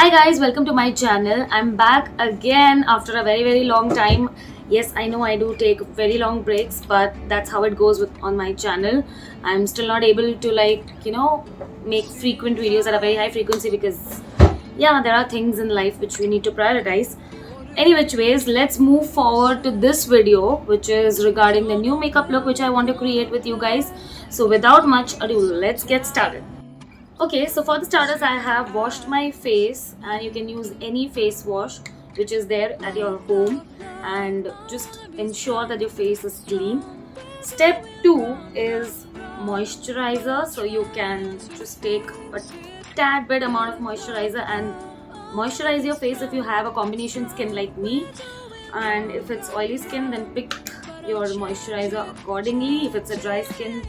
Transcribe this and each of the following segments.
Hi guys, welcome to my channel. I'm back again after a very long time. Yes, I know I do take very long breaks, but that's how it goes with on my channel. I'm still not able to make frequent videos at a very high frequency because yeah, there are things in life which we need to prioritize. Any which ways, let's move forward to this video, which is regarding the new makeup look which I want to create with you guys. So without much ado, let's get started. Okay, so for the starters, I have washed my face, and you can use any face wash which is there at your home, and just ensure that your face is clean. Step 2 is moisturizer, so you can just take a tad bit amount of moisturizer and moisturize your face if you have a combination skin like me, and if it's oily skin, then pick your moisturizer accordingly. If it's a dry skin,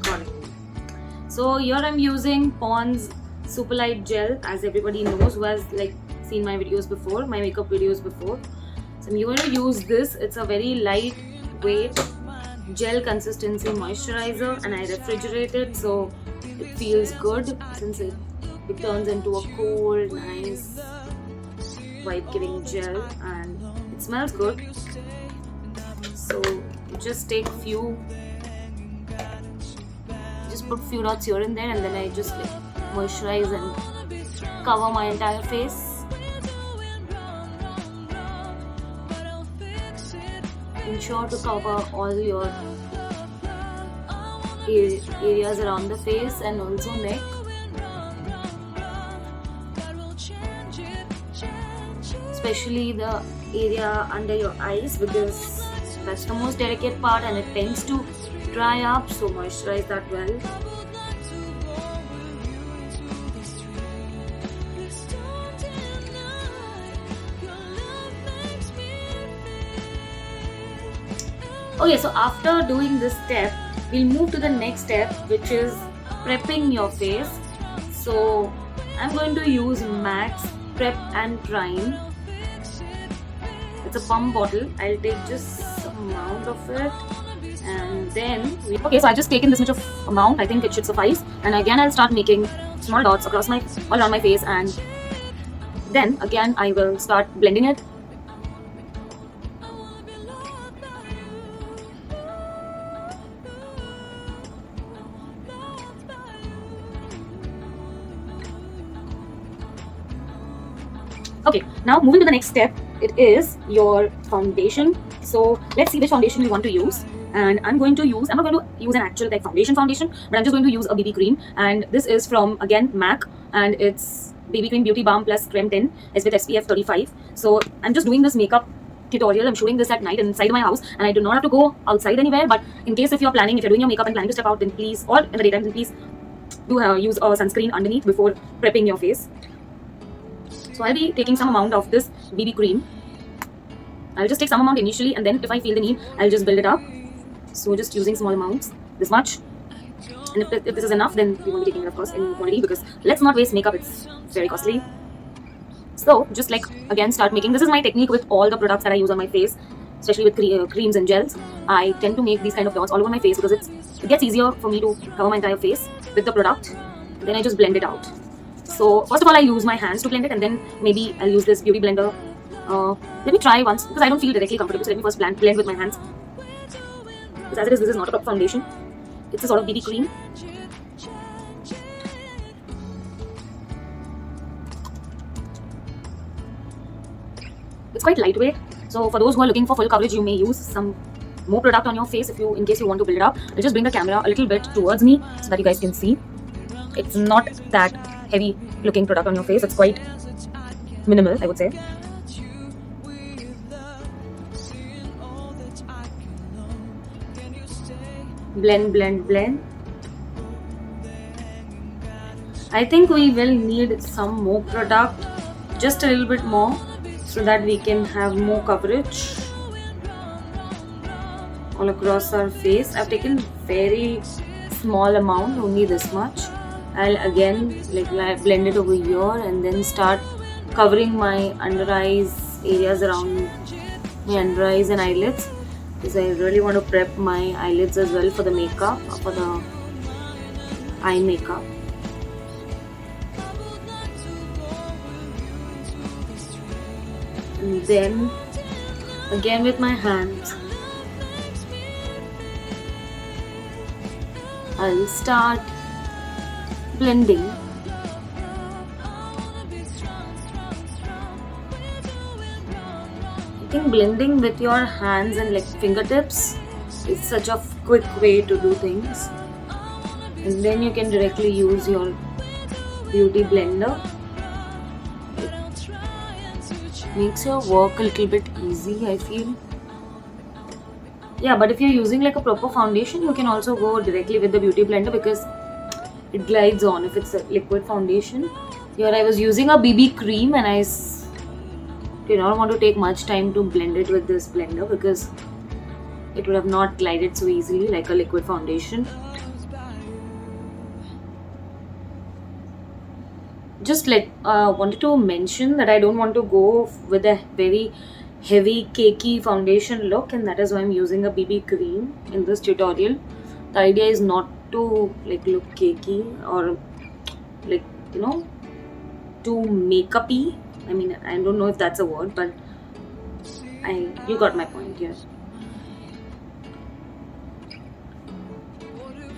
accordingly. So here I'm using Pond's Super Light Gel, as everybody knows who has seen my videos before, my makeup videos before. So I'm going to use this. It's a very lightweight gel consistency moisturizer, and I refrigerate it so it feels good since it turns into a cool, nice, vibe-giving gel, and it smells good. So just take put few dots here and there, and then I just moisturize and cover my entire face. Ensure to cover all your areas around the face and also neck. Especially the area under your eyes, because that's the most delicate part and it tends to dry up, so moisturize that well. Okay, so after doing this step, we'll move to the next step, which is prepping your face. So I'm going to use MAC's Prep and Prime. It's a pump bottle. I'll take just some amount of it, and then okay, so I've just taken this much of amount. I think it should suffice, and again I'll start making small dots across all around my face, and then again I will start blending it. Okay, now moving to the next step, it is your foundation. So let's see which foundation we want to use. And I'm not going to use an actual foundation, but I'm just going to use a BB cream. And this is from, again, MAC, and it's BB Cream Beauty Balm Plus Creme 10. It's with SPF 35. So I'm just doing this makeup tutorial. I'm shooting this at night inside my house, and I do not have to go outside anywhere. But in case if you're doing your makeup and planning to step out, then please, or in the daytime, then please do use a sunscreen underneath before prepping your face. So I'll be taking some amount of this BB cream. I'll just take some amount initially, and then if I feel the need, I'll just build it up. So just using small amounts, this much. And if this is enough, then we won't be taking it, of course, in quantity, because let's not waste makeup, it's very costly. So just again start making. This is my technique with all the products that I use on my face, especially with creams and gels. I tend to make these kind of dots all over my face because it gets easier for me to cover my entire face with the product. And then I just blend it out. So first of all, I use my hands to blend it, and then maybe I'll use this beauty blender. Let me try once, because I don't feel directly comfortable. So let me first blend with my hands. Because as it is, this is not a proper foundation. It's a sort of BB cream. It's quite lightweight. So for those who are looking for full coverage, you may use some more product on your face in case you want to build it up. I'll just bring the camera a little bit towards me so that you guys can see. It's not that heavy looking product on your face. It's quite minimal, I would say. Blend, blend, blend. I think we will need some more product, just a little bit more, so that we can have more coverage all across our face. I've taken very small amount, only this much. I'll again blend it over here, and then start covering my under eyes, areas around my under eyes and eyelids, because I really want to prep my eyelids as well for the makeup, for the eye makeup. And then again with my hands, I'll start blending. I think blending with your hands and like fingertips is such a quick way to do things. And then you can directly use your beauty blender. It makes your work a little bit easy, I feel. Yeah, but if you're using like a proper foundation, you can also go directly with the beauty blender because it glides on if it's a liquid foundation. Here I was using a BB cream and I did not want to take much time to blend it with this blender because it would have not glided so easily like a liquid foundation. Just wanted to mention that I don't want to go with a very heavy cakey foundation look, and that is why I'm using a BB cream in this tutorial. The idea is not to like look cakey or like too makeupy. I mean, I don't know if that's a word, but you got my point here.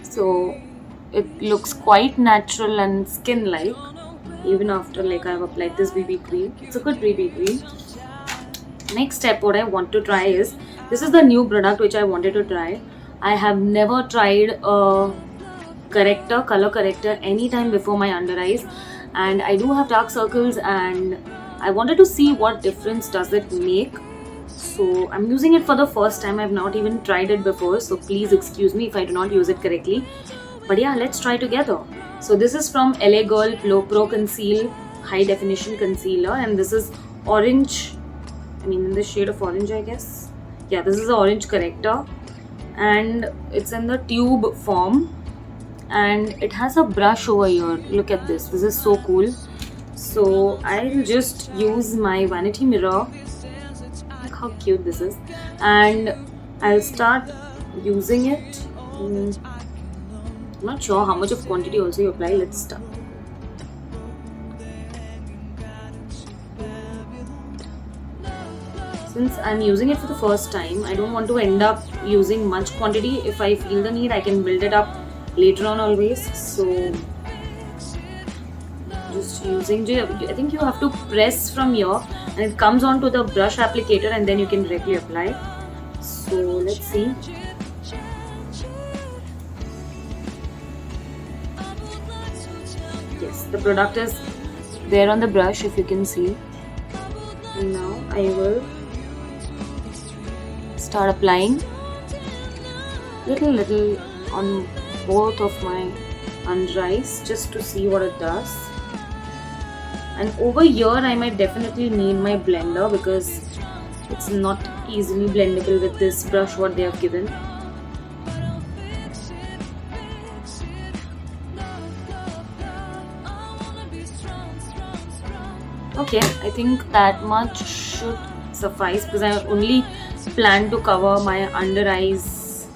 So it looks quite natural and skin-like even after like I've applied this BB cream. It's a good BB cream. Next step, what I want to try is, this is the new product which I wanted to try. I have never tried a color corrector anytime before my under eyes, and I do have dark circles and I wanted to see what difference does it make. So I'm using it for the first time. I've not even tried it before, so please excuse me if I do not use it correctly. But yeah, let's try together. So this is from LA Girl Pro Conceal High Definition Concealer, and this is orange. I mean, in the shade of orange, I guess. Yeah, this is the orange corrector, and it's in the tube form, and it has a brush over here. Look at this. This is so cool. So I'll just use my vanity mirror. Look how cute this is, and I'll start using it. I'm not sure how much of quantity also you apply. Let's start. Since I'm using it for the first time, I don't want to end up using much quantity. If I feel the need, I can build it up later on always. So just using, I think you have to press from here and it comes onto the brush applicator and then you can directly apply. So let's see. Yes, the product is there on the brush if you can see. And now I will start applying little on both of my under eyes just to see what it does. And over here I might definitely need my blender because it's not easily blendable with this brush what they have given. Okay, I think that much should suffice because I only plan to cover my under eyes,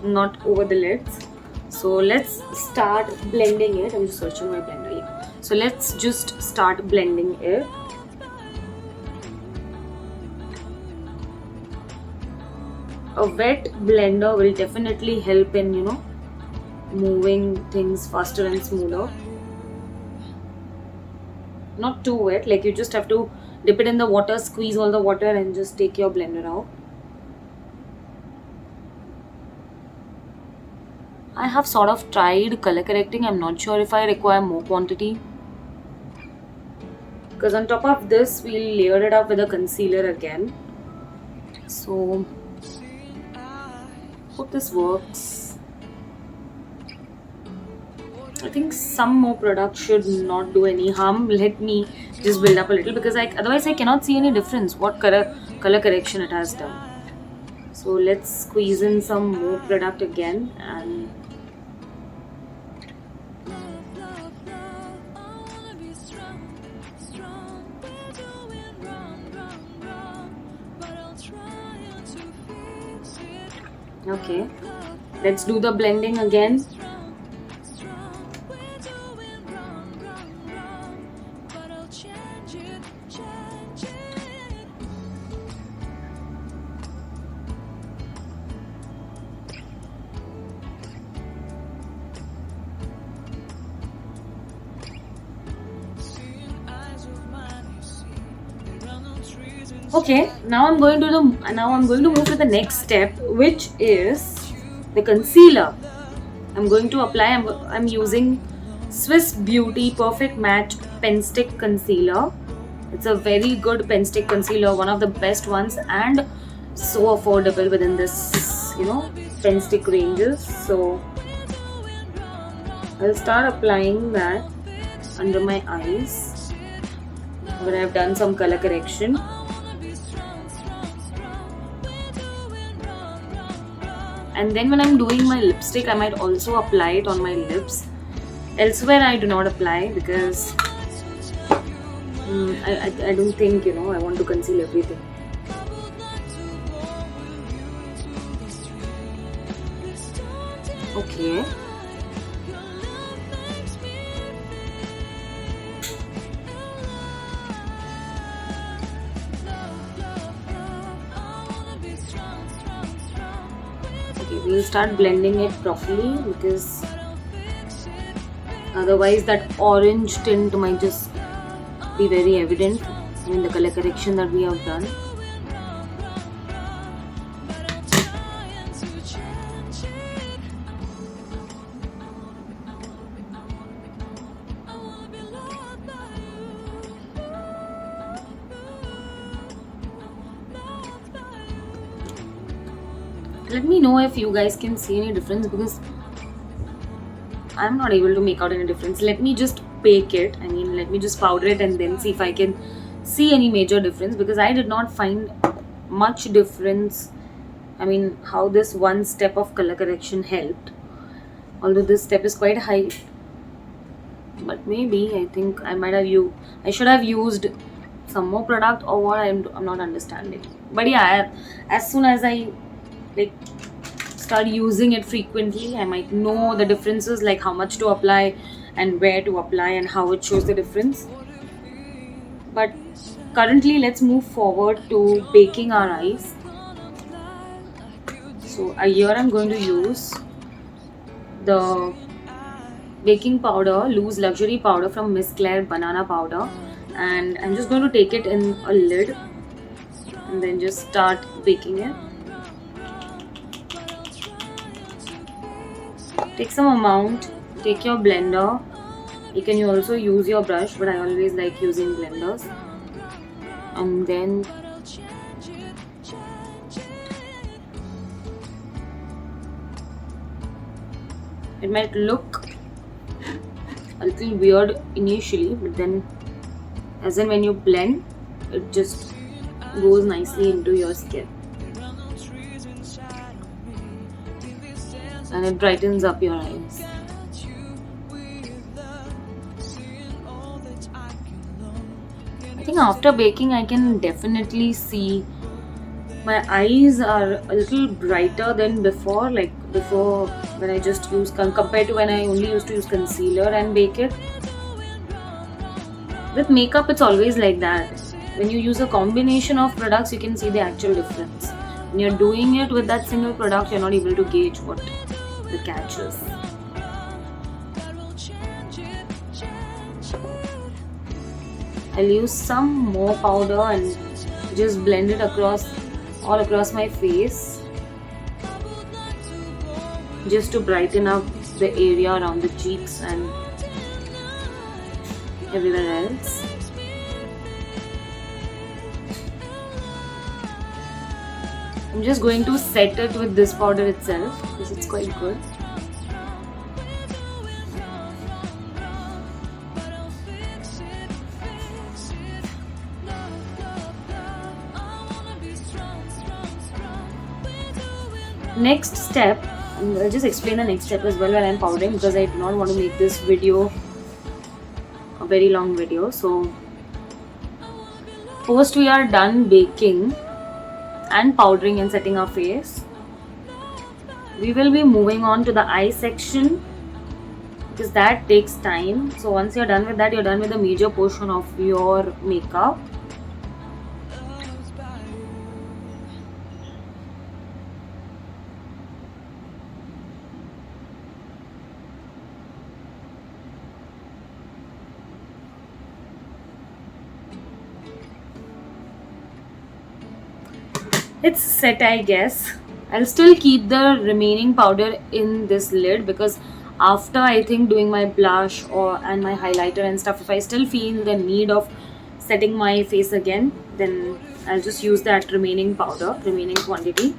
not over the lids. So let's start blending it. I'm just searching my blender here. So let's just start blending it. A wet blender will definitely help in, moving things faster and smoother. Not too wet, like you just have to dip it in the water, squeeze all the water and just take your blender out. I have sort of tried color correcting. I'm not sure if I require more quantity. Because on top of this, we'll layer it up with a concealer again. So, hope this works. I think some more product should not do any harm. Let me just build up a little because otherwise I cannot see any difference what color correction it has done. So let's squeeze in some more product again and okay, let's do the blending again. Okay, now I'm going to move to the next step, which is the concealer. I'm going to apply. I'm using Swiss Beauty Perfect Match Pen Stick Concealer. It's a very good pen stick concealer, one of the best ones, and so affordable within this, pen stick ranges. So I'll start applying that under my eyes when I've done some color correction. And then when I'm doing my lipstick, I might also apply it on my lips. Elsewhere I do not apply because I don't think I want to conceal everything. Okay. Okay, we'll start blending it properly because otherwise that orange tint might just be very evident in the color correction that we have done. Let me know if you guys can see any difference because I'm not able to make out any difference. Let me just bake it. Let me just powder it and then see if I can see any major difference because I did not find much difference. How this one step of color correction helped. Although this step is quite high. But maybe I think I should have used some more product or what I'm not understanding. But yeah, as soon as I start using it frequently, I might know the differences, like how much to apply and where to apply and how it shows the difference. But currently let's move forward to baking our eyes. So here I'm going to use the baking powder, loose luxury powder from Miss Claire banana powder, and I'm just going to take it in a lid and then just start baking it. Take some amount, take your blender. You can also use your brush, but I always like using blenders. And then it might look a little weird initially, but then as in when you blend, it just goes nicely into your skin. And it brightens up your eyes. I think after baking I can definitely see my eyes are a little brighter than before, like before when I just use compared to when I only used to use concealer and bake it. With makeup it's always like that. When you use a combination of products you can see the actual difference. When you're doing it with that single product you're not able to gauge what the catch is. I'll use some more powder and just blend it all across my face, just to brighten up the area around the cheeks and everywhere else. I'm just going to set it with this powder itself because it's quite good. Next step, I'll just explain the next step as well while I'm powdering because I do not want to make this video a very long video. So post we are done baking and powdering and setting our face, we will be moving on to the eye section because that takes time. So once you're done with that, you're done with the major portion of your makeup. It's set, I guess. I'll still keep the remaining powder in this lid because after I think doing my blush or and my highlighter and stuff, if I still feel the need of setting my face again, then I'll just use that remaining powder, remaining quantity.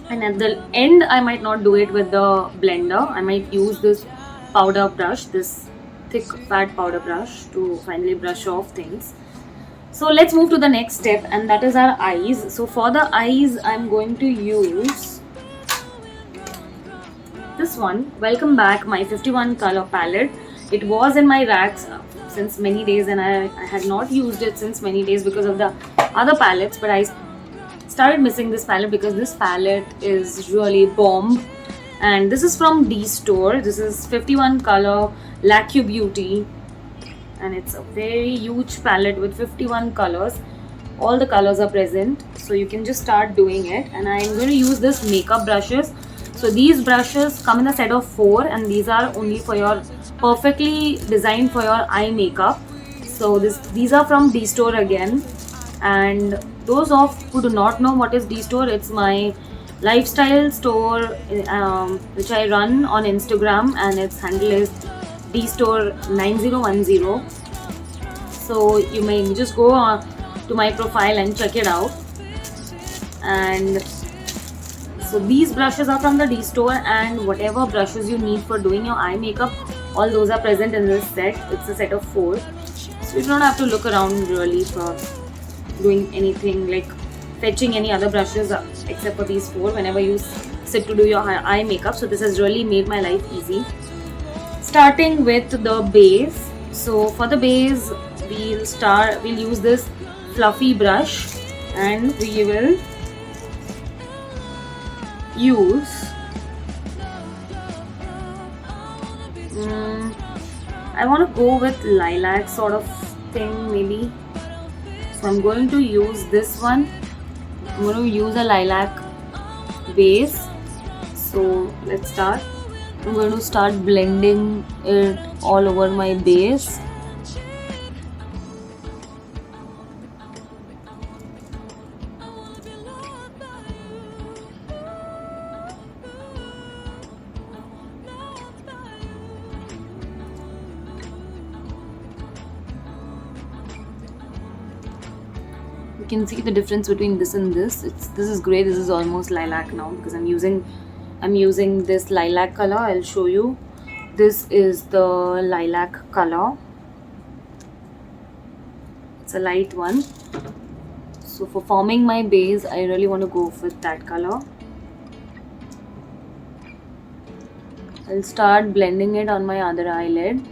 And at the end, I might not do it with the blender. I might use this powder brush, this thick fat powder brush, to finally brush off things. So let's move to the next step, and that is our eyes. So for the eyes, I'm going to use this one, Welcome Back, my 51 color palette. It was in my racks since many days, and I had not used it since many days because of the other palettes, but I started missing this palette because this palette is really bomb. And this is from D Store. This is 51 color Lacu Beauty, and it's a very huge palette with 51 colors. All the colors are present, so you can just start doing it. And I'm going to use this makeup brushes. So these brushes come in a set of 4, and these are only for your perfectly designed for your eye makeup. So these are from D Store again. And those of who do not know what is D Store, it's my lifestyle store which I run on Instagram, and its handle is D Store 9010. So you may just go to my profile and check it out. And so these brushes are from the D Store, and whatever brushes you need for doing your eye makeup, all those are present in this set. It's a set of 4, so you don't have to look around really for doing anything like fetching any other brushes except for these 4 whenever you sit to do your eye makeup. So this has really made my life easy. Starting with the base. So for the base, we'll use this fluffy brush, and we will use I want to go with lilac sort of thing maybe. So I'm going to use this one. I'm going to use a lilac base. So let's start. I'm going to start blending it all over my base. You can see the difference between this and this. This is grey. This is almost lilac now because I'm using this lilac color. I'll show you. This is the lilac color. It's a light one. So for forming my base, I really want to go with that color. I'll start blending it on my other eyelid.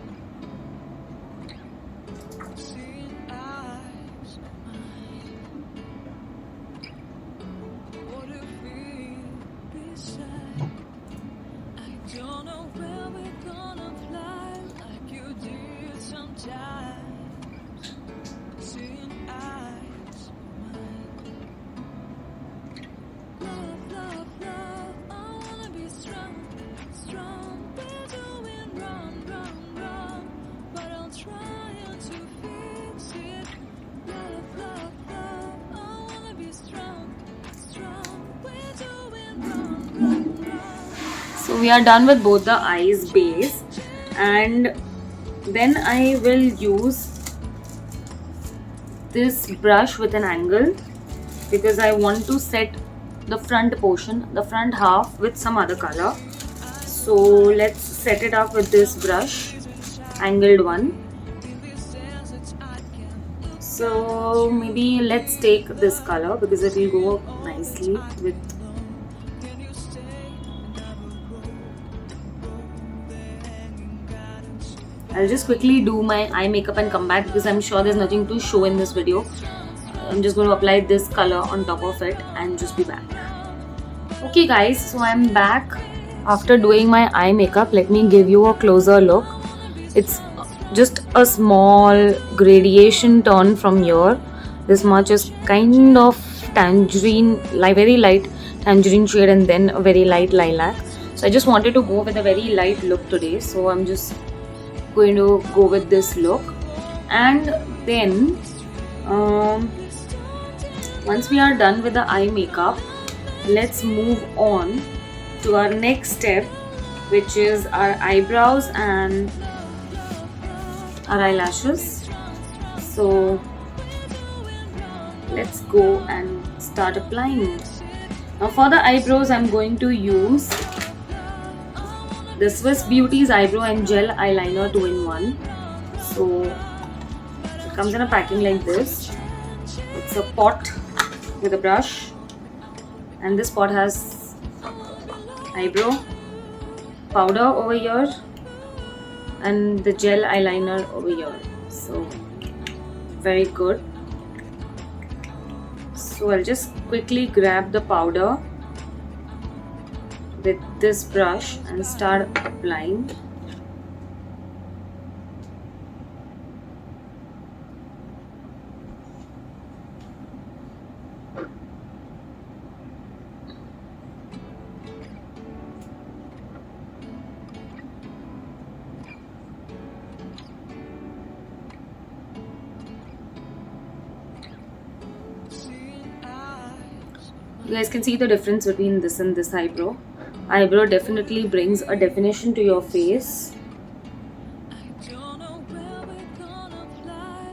So we are done with both the eyes base, and then I will use this brush with an angle because I want to set the front portion, the front half, with some other color. So let's set it up with this brush, angled one. So maybe let's take this color because it will go nicely with. I'll just quickly do my eye makeup and come back because I'm sure there's nothing to show in this video. I'm just going to apply this color on top of it and just be back. Okay guys, so I'm back after doing my eye makeup. Let me give you a closer look. It's just a small gradation turn from here. This much is kind of tangerine, like very light tangerine shade, and then a very light lilac. So I just wanted to go with a very light look today. So I'm just going to go with this look. And then once we are done with the eye makeup, let's move on to our next step, which is our eyebrows and our eyelashes. So let's go and start applying. Now for the eyebrows, I'm going to use the Swiss Beauty's Eyebrow and Gel Eyeliner 2-in-1. So it comes in a packing like this. It's a pot with a brush, and this pot has eyebrow powder over here and the gel eyeliner over here. So very good. So I'll just quickly grab the powder with this brush and start applying. You guys can see the difference between this and this eyebrow. Eyebrow definitely brings a definition to your face.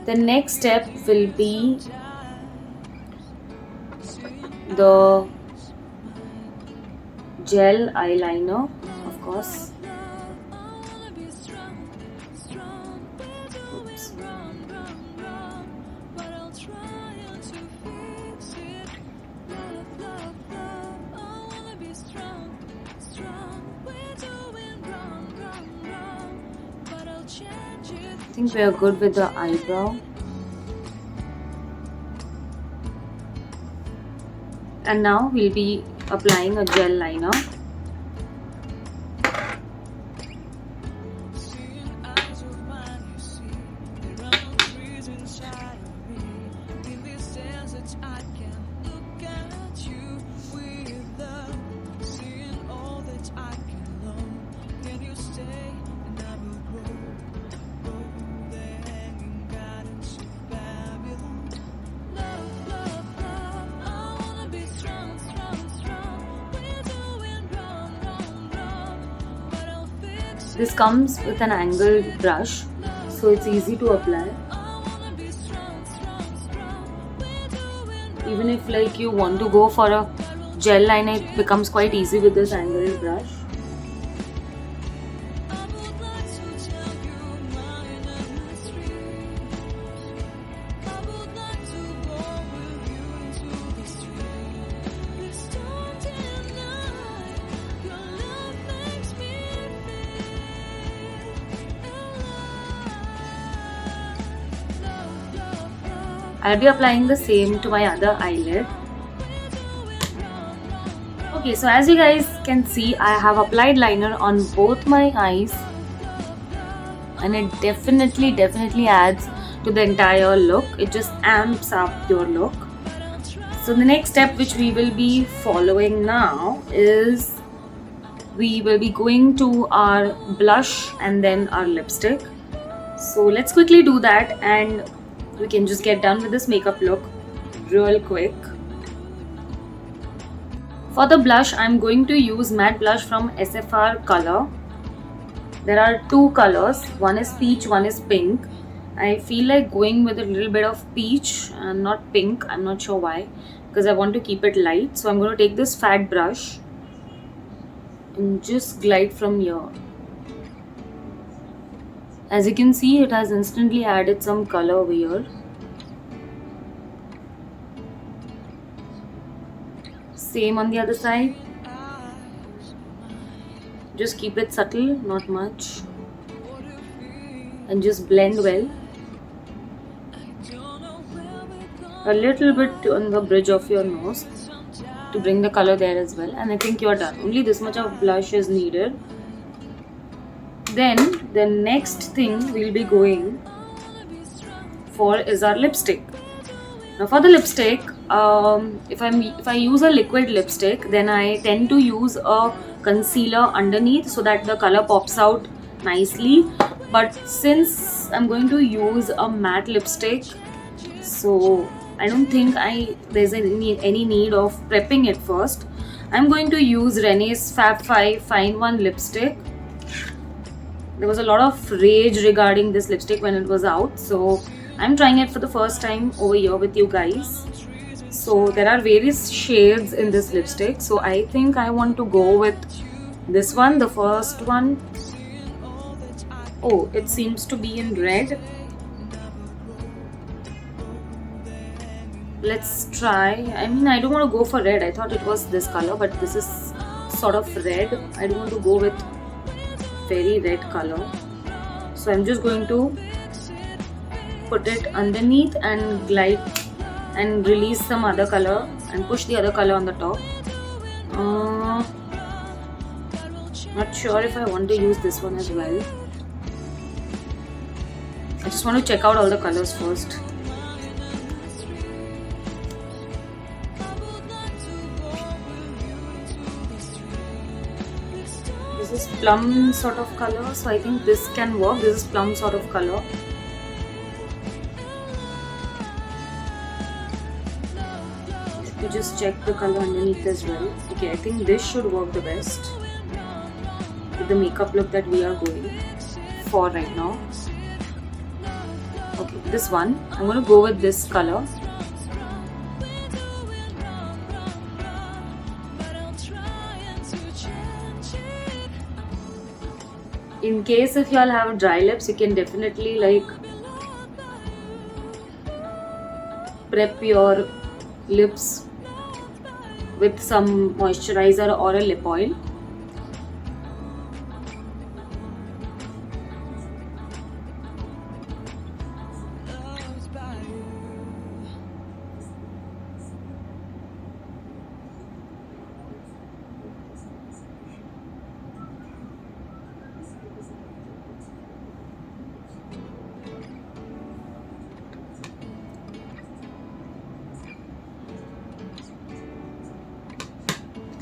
The next step will be the gel eyeliner, of course. Oops. I think we are good with the eyebrow. And now we'll be applying a gel liner. This comes with an angled brush, so it's easy to apply. Even if like you want to go for a gel liner, it becomes quite easy with this angled brush. I'll be applying the same to my other eyelid. Okay, so as you guys can see, I have applied liner on both my eyes, and it definitely adds to the entire look. It just amps up your look. So the next step which we will be following now is we will be going to our blush and then our lipstick. So let's quickly do that and we can just get done with this makeup look real quick. For the blush, I'm going to use matte blush from SFR Color. There are two colors, one is peach, one is pink. I feel like going with a little bit of peach and not pink. I'm not sure why, because I want to keep it light. So I'm going to take this fat brush and just glide from here. As you can see, it has instantly added some color over here. Same on the other side. Just keep it subtle, not much. And just blend well. A little bit on the bridge of your nose to bring the color there as well. And I think you're done. Only this much of blush is needed. Then the next thing we'll be going for is our lipstick. Now for the lipstick, if I use a liquid lipstick, then I tend to use a concealer underneath so that the color pops out nicely. But since I'm going to use a matte lipstick, so I don't think there's any need of prepping it first. I'm going to use Renee's Fab 5 Fine One lipstick. There was a lot of rage regarding this lipstick when it was out, so I'm trying it for the first time over here with you guys. So there are various shades in this lipstick, so I think I want to go with this one, the first one. Oh, it seems to be in red. Let's try. I mean, I don't want to go for red. I thought it was this color, but this is sort of red. I don't want to go with very red color, so I'm just going to put it underneath and glide and release some other color and push the other color on the top. Not sure if I want to use this one as well. I just want to check out all the colors first. This is plum sort of color, so I think this can work. This is plum sort of color. You just check the color underneath as well. Okay, I think this should work the best with the makeup look that we are going for right now. Okay, this one. I'm going to go with this color. In case if y'all have dry lips, you can definitely like prep your lips with some moisturizer or a lip oil.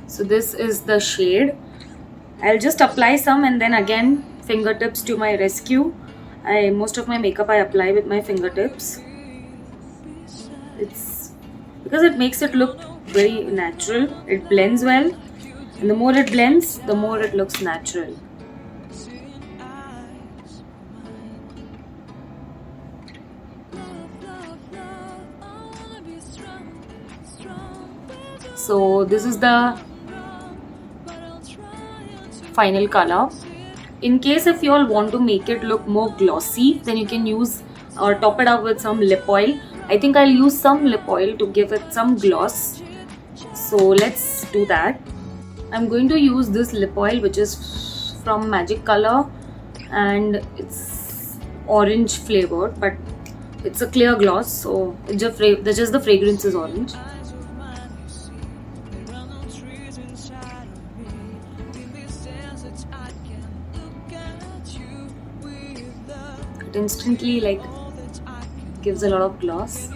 So this is the shade. I'll just apply some and then again fingertips to my rescue. Most of my makeup I apply with my fingertips. It's because it makes it look very natural. It blends well, and the more it blends, the more it looks natural. So this is the final color. In case if you all want to make it look more glossy, then you can use or top it up with some lip oil. I think I'll use some lip oil to give it some gloss. So let's do that. I'm going to use this lip oil which is from Magic Color and it's orange flavored, but it's a clear gloss, so just the fragrance is orange. It instantly like gives a lot of gloss.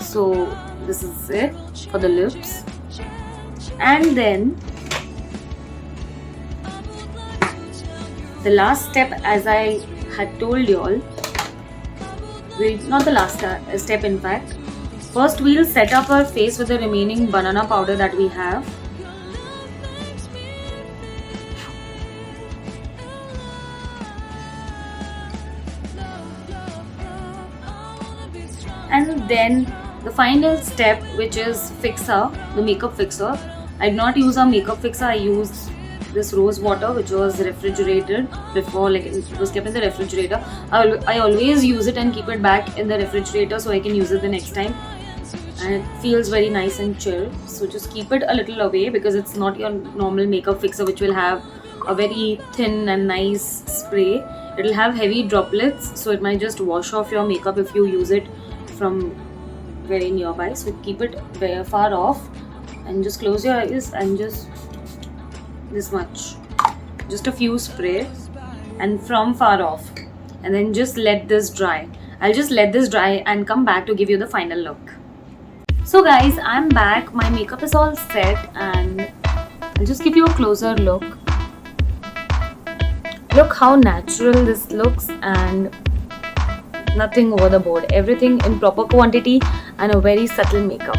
So this is it for the lips. And then the last step, as I had told y'all, not the last step in fact. First we'll set up our face with the remaining banana powder that we have. And then the final step, which is fixer, the makeup fixer. I did not use a makeup fixer, I used this rose water which was refrigerated before, like it was kept in the refrigerator. I always use it and keep it back in the refrigerator so I can use it the next time, and it feels very nice and chill. So just keep it a little away because it's not your normal makeup fixer which will have a very thin and nice spray. It will have heavy droplets, so it might just wash off your makeup if you use it from very nearby. So keep it very far off and just close your eyes and just this much. just a few spray and from far off, and then just let this dry. I'll just let this dry and come back to give you the final look. So guys, I'm back. My makeup is all set and I'll just give you a closer look. Look how natural this looks and nothing over the board. Everything in proper quantity and a very subtle makeup.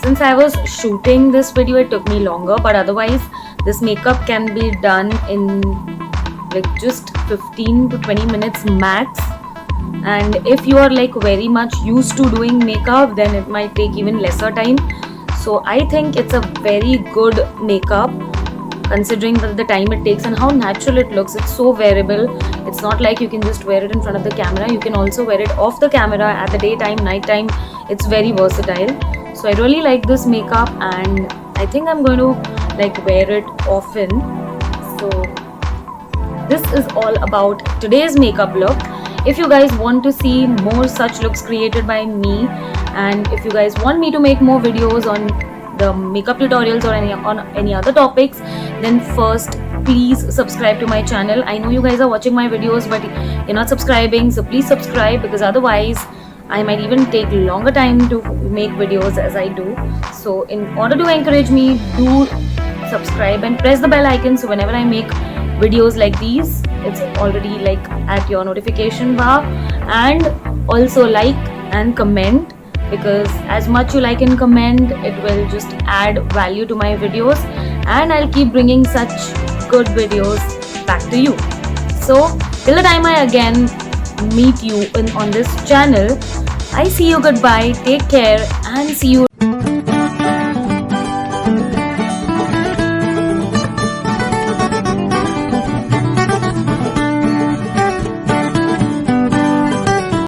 Since I was shooting this video, it took me longer, but otherwise this makeup can be done in like just 15 to 20 minutes max. And if you are like very much used to doing makeup, then it might take even lesser time. So I think it's a very good makeup considering the time it takes and how natural it looks. It's so wearable. It's not like you can just wear it in front of the camera. You can also wear it off the camera at the daytime, nighttime. It's very versatile. So I really like this makeup and I think I'm going to like wear it often. So this is all about today's makeup look. If you guys want to see more such looks created by me, and if you guys want me to make more videos on the makeup tutorials or any other topics, then first please subscribe to my channel. I know you guys are watching my videos but you're not subscribing, so please subscribe, because otherwise I might even take longer time to make videos as I do. So in order to encourage me, do subscribe and press the bell icon, so whenever I make videos like these, it's already like at your notification bar. And also like and comment, because as much you like and comment, it will just add value to my videos and I'll keep bringing such good videos back to you. So till the time I again meet you on this channel, I see you, goodbye, take care and see you.